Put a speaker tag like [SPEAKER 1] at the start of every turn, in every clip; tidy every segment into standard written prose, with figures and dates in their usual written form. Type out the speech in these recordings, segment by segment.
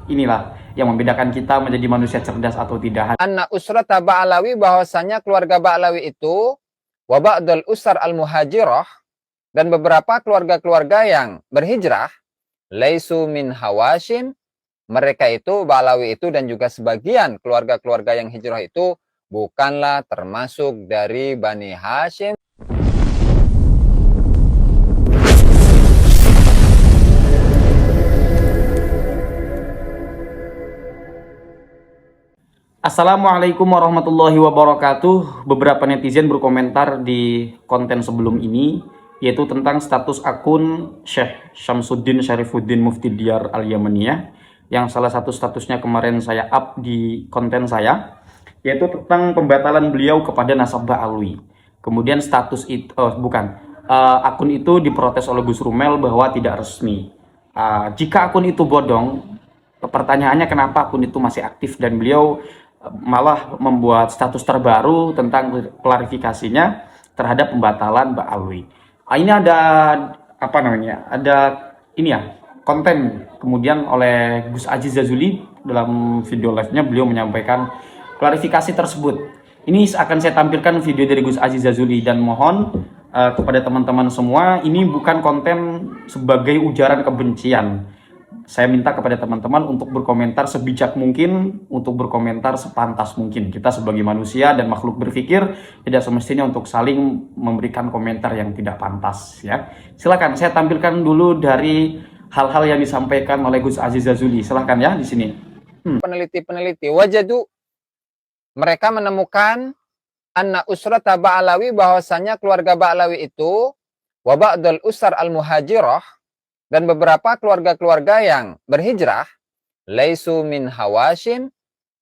[SPEAKER 1] inilah yang membedakan kita menjadi manusia cerdas atau tidak.
[SPEAKER 2] Anna usrata Ba'alawi, bahwasanya keluarga Ba'alawi itu wa ba'dul usar al-muhajirah, dan beberapa keluarga-keluarga yang berhijrah, laisu min Hawashim, mereka itu Ba'alawi itu dan juga sebagian keluarga-keluarga yang hijrah itu bukanlah termasuk dari Bani Hashim.
[SPEAKER 1] Assalamualaikum warahmatullahi wabarakatuh. Beberapa netizen berkomentar di konten sebelum ini, yaitu tentang status akun Syekh Syamsuddin Syarifuddin Mufti Diyar Al-Yamaniyah, yang salah satu statusnya kemarin saya up di konten saya, yaitu tentang pembatalan beliau kepada nasabah alwi. Kemudian status itu, akun itu diprotes oleh Gus Rumel bahwa tidak resmi. Jika akun itu bodong, pertanyaannya kenapa akun itu masih aktif, dan beliau malah membuat status terbaru tentang klarifikasinya terhadap pembatalan Mbak Alwi. Ini ada apa namanya? Ada ini ya, konten kemudian oleh Gus Aziz Jazuli dalam video live-nya beliau menyampaikan klarifikasi tersebut. Ini akan saya tampilkan video dari Gus Aziz Jazuli, dan mohon kepada teman-teman semua, ini bukan konten sebagai ujaran kebencian. Saya minta kepada teman-teman untuk berkomentar sebijak mungkin, untuk berkomentar sepantas mungkin. Kita sebagai manusia dan makhluk berpikir tidak semestinya untuk saling memberikan komentar yang tidak pantas, ya. Silakan saya tampilkan dulu dari hal-hal yang disampaikan oleh Gus Aziz Jazuli. Silakan ya di sini.
[SPEAKER 2] Peneliti-peneliti wajadu, mereka menemukan anna usrata Ba'alawi, bahwasanya keluarga Ba'alawi itu wa ba'dul usar al-muhajirah, dan beberapa keluarga-keluarga yang berhijrah, laisu min Hawashim,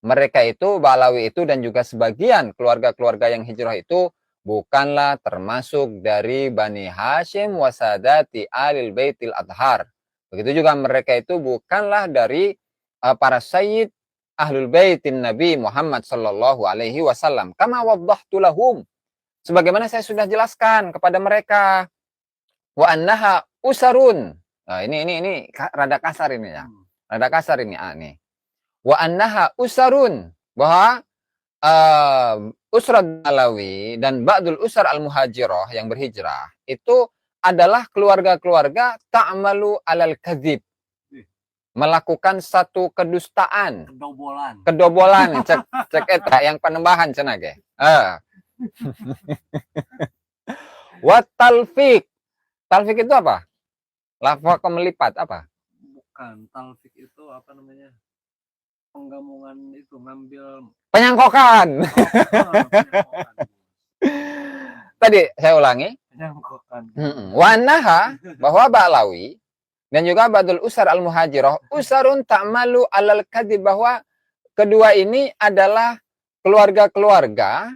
[SPEAKER 2] mereka itu Ba'alawi itu dan juga sebagian keluarga-keluarga yang hijrah itu bukanlah termasuk dari Bani Hashim wasadati alil baitil adhar. Begitu juga mereka itu bukanlah dari para sayyid ahlul baitin Nabi Muhammad sallallahu alaihi wasallam. Kama waddahtu lahum, sebagaimana saya sudah jelaskan kepada mereka. Wa annaha usarun. Nah, ini rada kasar ini ya. Rada kasar ini nih. Wa annaha usarun, bahwa usrat Alawi dan ba'dul usar al-muhajirah yang berhijrah itu adalah keluarga-keluarga ta'malu alal kadzib, melakukan satu kedustaan, kedobolan cek eta yang penembahan cenah ge. Wa talfiq. Talfiq itu apa? Lafaz melipat apa?
[SPEAKER 3] Bukan, talfik itu apa namanya? Penggabungan itu, ngambil
[SPEAKER 2] penyangkokan.
[SPEAKER 3] penyangkokan.
[SPEAKER 2] Tadi saya ulangi.
[SPEAKER 3] Penyangkokan.
[SPEAKER 2] Wanaha, bahwa Ba'alawi dan juga Ba'dul Usar al-Muhajirah, usarun ta'malu alal kadhib, bahwa kedua ini adalah keluarga-keluarga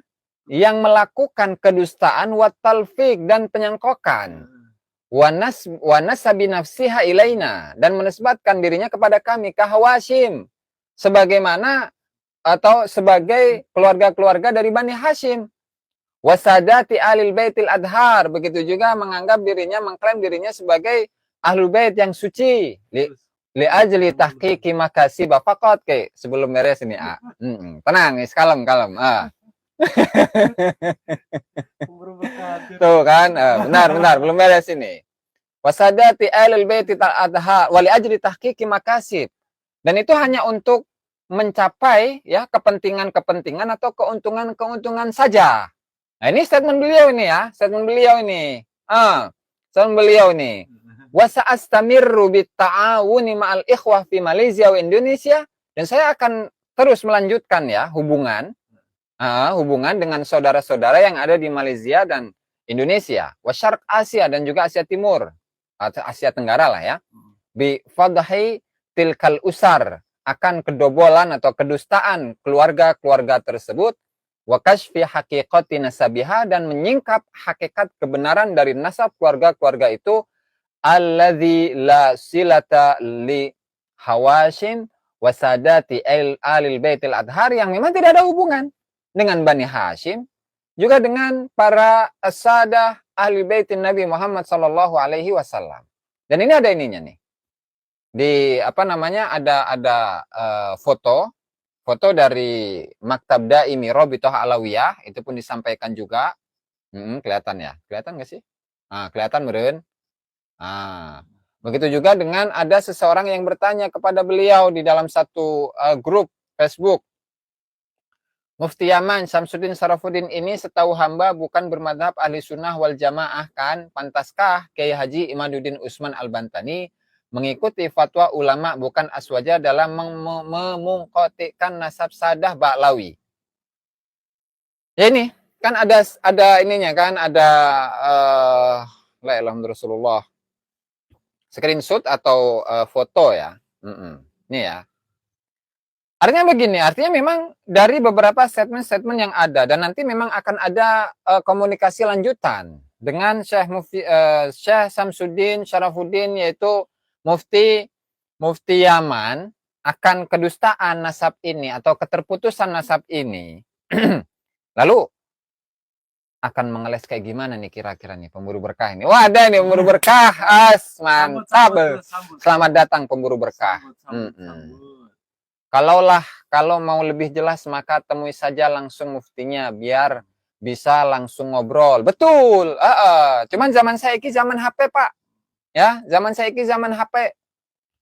[SPEAKER 2] yang melakukan kedustaan wa talfiq dan penyangkokan. Wanasabi nafsiha ilaina, dan menisbatkan dirinya kepada kami, kahawashim, sebagaimana atau sebagai keluarga-keluarga dari Bani Hashim. Wasadati alil baitil adhar, begitu juga menganggap dirinya, mengklaim dirinya sebagai ahlul bait yang suci. Li ajli tahqiqi makasib faqat, kayak sebelum beres ini. Tenang, kalem. Tuh kan, benar, belum beres ini. Wasadati alil baiti adha wali ajri tahqiqi makasib. Dan itu hanya untuk mencapai ya kepentingan-kepentingan atau keuntungan-keuntungan saja. Nah, ini statement beliau ini ya, statement beliau ini. Wasa astamirru bit ta'awuni ma'al ikhwah fi Malaysia wa Indonesia, dan saya akan terus melanjutkan ya hubungan dengan saudara-saudara yang ada di Malaysia dan Indonesia, wasyarq Asia dan juga Asia Timur, atau Asia Tenggara lah ya. Bi fadhi tilkal usar, akan kedobolan atau kedustaan keluarga-keluarga tersebut, wa kashfi haqiqati nasabiha, dan menyingkap hakikat kebenaran dari nasab keluarga-keluarga itu, alladzi la silata li Hawashim wasadati alil baitil adhar, yang memang tidak ada hubungan dengan Bani Hashim, juga dengan para asadah ahli baitin Nabi Muhammad sallallahu alaihi wasallam. Dan ini ada ininya nih. di apa namanya ada foto dari Maktab Daimi Robitoh Alawiyah, itu pun disampaikan juga. Kelihatan ya? Kelihatan nggak sih? Nah, kelihatan meren. Nah, begitu juga dengan ada seseorang yang bertanya kepada beliau di dalam satu grup Facebook. Mufti Yaman Syamsuddin Sarafuddin ini setahu hamba bukan bermadhab ahli sunnah wal jamaah kan? Pantaskah Kiai Haji Imaduddin Usman Al-Bantani mengikuti fatwa ulama bukan aswaja dalam memungkotikan nasab sadah Ba'lawi? Ya ini, kan ada ininya kan, ada la ilaha illallah Rasulullah. Screenshot atau foto ya. Ini ya. Artinya begini, artinya memang dari beberapa statement-statement yang ada dan nanti memang akan ada komunikasi lanjutan dengan Syekh Syamsuddin Syarafuddin, yaitu Mufti Yaman, akan kedustaan nasab ini atau keterputusan nasab ini. Lalu akan mengeles kayak gimana nih kira-kira nih pemburu berkah ini? Wah, ada nih pemburu berkah. Mantap. Selamat datang pemburu berkah. Kalau mau lebih jelas maka temui saja langsung muftinya biar bisa langsung ngobrol. Betul. Cuman zaman saya ini zaman HP, Pak. Ya, zaman saya ini zaman HP.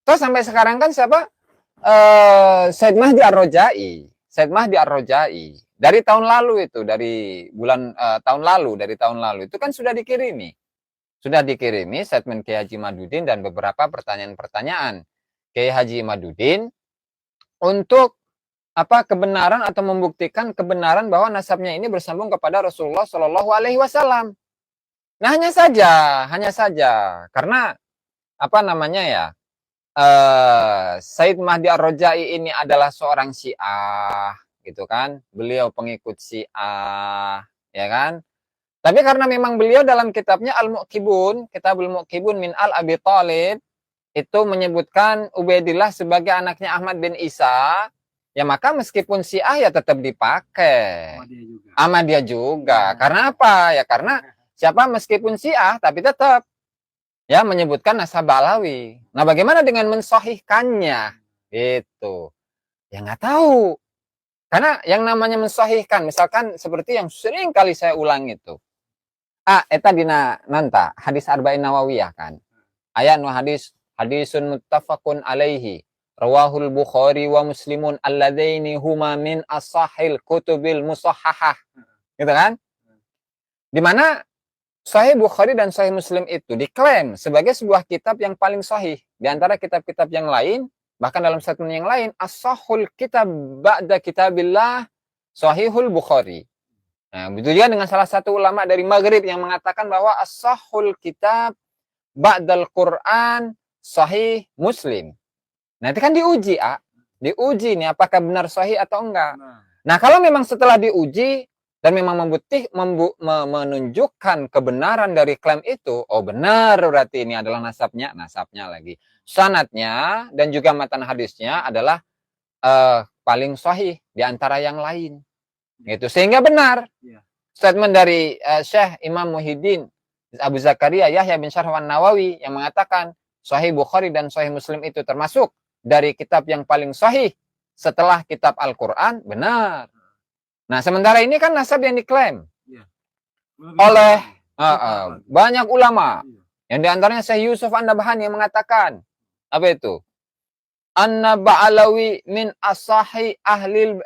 [SPEAKER 2] Terus sampai sekarang kan siapa? Said Mahdi Ar-Rojai. Said Mahdi Ar-Rojai. Dari tahun lalu itu, dari tahun lalu itu kan sudah dikirimi. Sudah dikirimi statement Kiai Haji Imaduddin dan beberapa pertanyaan-pertanyaan Kiai Haji Imaduddin untuk kebenaran atau membuktikan kebenaran bahwa nasabnya ini bersambung kepada Rasulullah Shallallahu Alaihi Wasallam. Nah, hanya saja karena Said Mahdi Ar-Rojai ini adalah seorang Syiah, gitu kan? Beliau pengikut Syiah, ya kan? Tapi karena memang beliau dalam kitabnya Al-Mu'qibun, Kitabul Mu'qibun min Al-Abi Thalib, itu menyebutkan Ubaidillah sebagai anaknya Ahmad bin Isa, ya maka meskipun Syiah ya tetap dipakai. Ahmadiyah juga. Karena apa? Ya karena siapa meskipun Syiah tapi tetap ya menyebutkan nasab Ba'lawi. Nah, bagaimana dengan mensahihkannya? Itu. Ya nggak tahu. Karena yang namanya mensahihkan, misalkan seperti yang sering kali saya ulang itu. Eta dina nanta hadis arba'in nawawiyah kan. Ayat nu hadisun muttafaqun alaihi rawahul Bukhari wa Muslimun alladaini huma min as-sahil kutubil musahhahah. Gitu kan? Di mana Sahih Bukhari dan Sahih Muslim itu diklaim sebagai sebuah kitab yang paling sahih di antara kitab-kitab yang lain, bahkan dalam statement yang lain as-sahhul kitab ba'da kitabillah Sahihul Bukhari. Nah, begitu juga dengan salah satu ulama dari Maghrib yang mengatakan bahwa as-sahhul kitab ba'dal Quran Sahih Muslim. Nanti kan diuji, diuji nih apakah benar sahih atau enggak. Nah, kalau memang setelah diuji dan memang menunjukkan kebenaran dari klaim itu, oh benar berarti ini adalah nasabnya lagi. Sanadnya dan juga matan hadisnya adalah paling sahih di antara yang lain. Gitu. Sehingga benar statement dari Syekh Imam Muhyiddin Abu Zakaria Yahya bin Syaraf An-Nawawi yang mengatakan Sahih Bukhari dan Sahih Muslim itu termasuk dari kitab yang paling sahih setelah kitab Al-Quran, benar. Nah, sementara ini kan nasab yang diklaim oleh banyak ulama. Yang diantaranya Syekh Yusuf An-Nabhani yang mengatakan, apa itu? Anna Ba'alawi min asahi ahlil...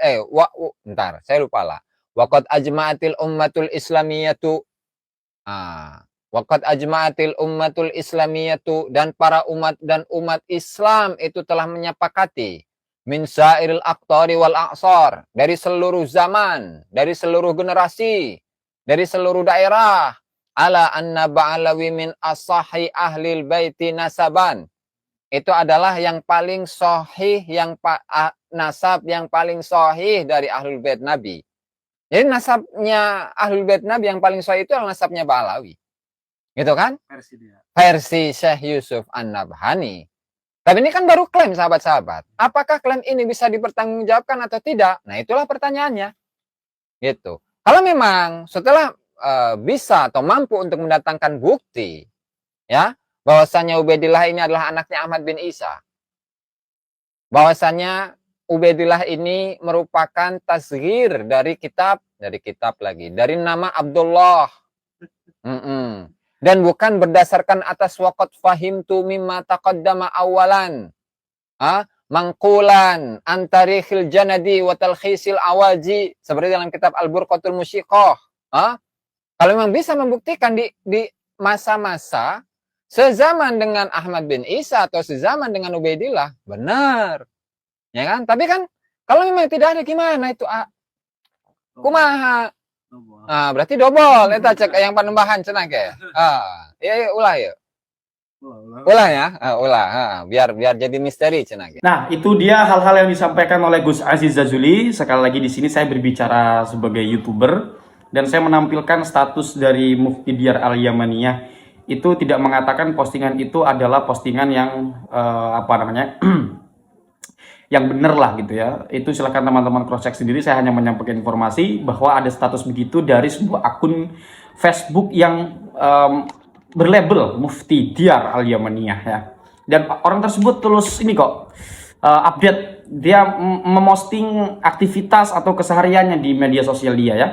[SPEAKER 2] saya lupa lah. Waqad ajma'atil ummatul islamiyatu. Waqad ajma'atil ummatul islamiyatu. Dan para umat dan umat Islam itu telah menyepakati min sa'iril aqtari wal a'sar, dari seluruh zaman, dari seluruh generasi, dari seluruh daerah, ala anna ba'alawi min asahi ahlil baiti nasaban, itu adalah yang paling sahih, nasab yang paling sahih dari ahlul bait Nabi. Jadi nasabnya ahlul bait Nabi yang paling sahih itu adalah nasabnya Ba'alawi, gitu kan? Versi Syekh Yusuf An-Nabhani. Tapi ini kan baru klaim, sahabat-sahabat. Apakah klaim ini bisa dipertanggungjawabkan atau tidak? Nah, itulah pertanyaannya. Gitu. Kalau memang setelah bisa atau mampu untuk mendatangkan bukti, ya, bahwasanya Ubaidillah ini adalah anaknya Ahmad bin Isa, bahwasanya Ubaidillah ini merupakan tasghir dari nama Abdullah. Dan bukan berdasarkan atas waqad fahimtu mimma taqaddama awalan. Mangkulan antarikhil janadi wa talkhisil awaji, seperti dalam kitab Al-Burqatul Musyiqah. Kalau memang bisa membuktikan di masa-masa sezaman dengan Ahmad bin Isa atau sezaman dengan Ubaidillah, benar. Ya kan? Tapi kan kalau memang tidak ada gimana itu? Kumaha? Berarti dobol eta cek yang panembahan cenah ge. Ya ulah ya. Ulah ya, biar jadi misteri cenah ge.
[SPEAKER 1] Nah, itu dia hal-hal yang disampaikan oleh Gus Aziz Jazuli. Sekali lagi di sini saya berbicara sebagai YouTuber dan saya menampilkan status dari Mufti Diyar Al-Yamaniyah. Itu tidak mengatakan postingan itu adalah postingan yang yang benar lah gitu ya. Itu silakan teman-teman cross check sendiri. Saya hanya menyampaikan informasi bahwa ada status begitu dari sebuah akun Facebook yang berlabel Mufti Diyar Al-Yamaniyah ya. Dan orang tersebut terus ini kok update, dia memosting aktivitas atau kesehariannya di media sosial dia ya.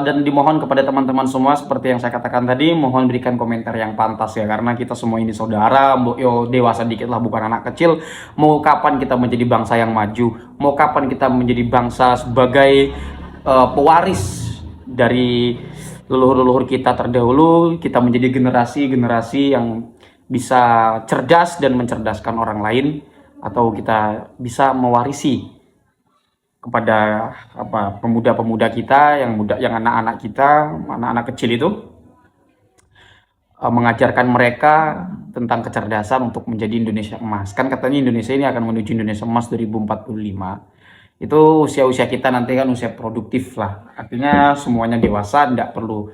[SPEAKER 1] Dan dimohon kepada teman-teman semua seperti yang saya katakan tadi, mohon berikan komentar yang pantas ya, karena kita semua ini saudara, dewasa dikit lah, bukan anak kecil. Mau kapan kita menjadi bangsa yang maju, mau kapan kita menjadi bangsa sebagai pewaris dari leluhur-leluhur kita terdahulu, kita menjadi generasi-generasi yang bisa cerdas dan mencerdaskan orang lain, atau kita bisa mewarisi kepada pemuda-pemuda kita yang anak-anak kita, anak-anak kecil itu, mengajarkan mereka tentang kecerdasan untuk menjadi Indonesia emas. Kan katanya Indonesia ini akan menuju Indonesia emas 2045. Itu usia-usia kita nanti kan usia produktif lah. Artinya semuanya dewasa, tidak perlu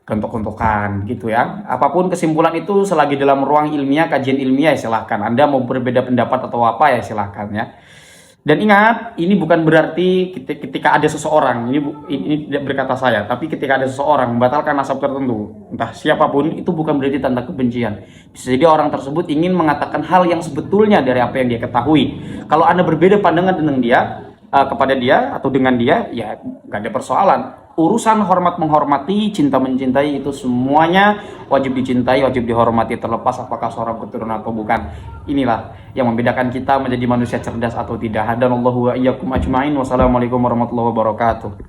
[SPEAKER 1] gontok-gontokan gitu ya. Apapun kesimpulan itu selagi dalam ruang ilmiah, kajian ilmiah ya silahkan. Anda mau berbeda pendapat atau apa ya silahkan ya. Dan ingat, ini bukan berarti ketika ada seseorang, ini tidak berkata saya, tapi ketika ada seseorang membatalkan nasab tertentu, entah siapapun, itu bukan berarti tanda kebencian. Bisa jadi orang tersebut ingin mengatakan hal yang sebetulnya dari apa yang dia ketahui. Kalau Anda berbeda pandangan dengan dia, kepada dia atau dengan dia, ya nggak ada persoalan. Urusan hormat menghormati, cinta mencintai, itu semuanya wajib dicintai, wajib dihormati, terlepas apakah seorang keturunan atau bukan. Inilah yang membedakan kita menjadi manusia cerdas atau tidak. Hadanallahu wa iyyakum ajmain. Wassalamualaikum warahmatullahi wabarakatuh.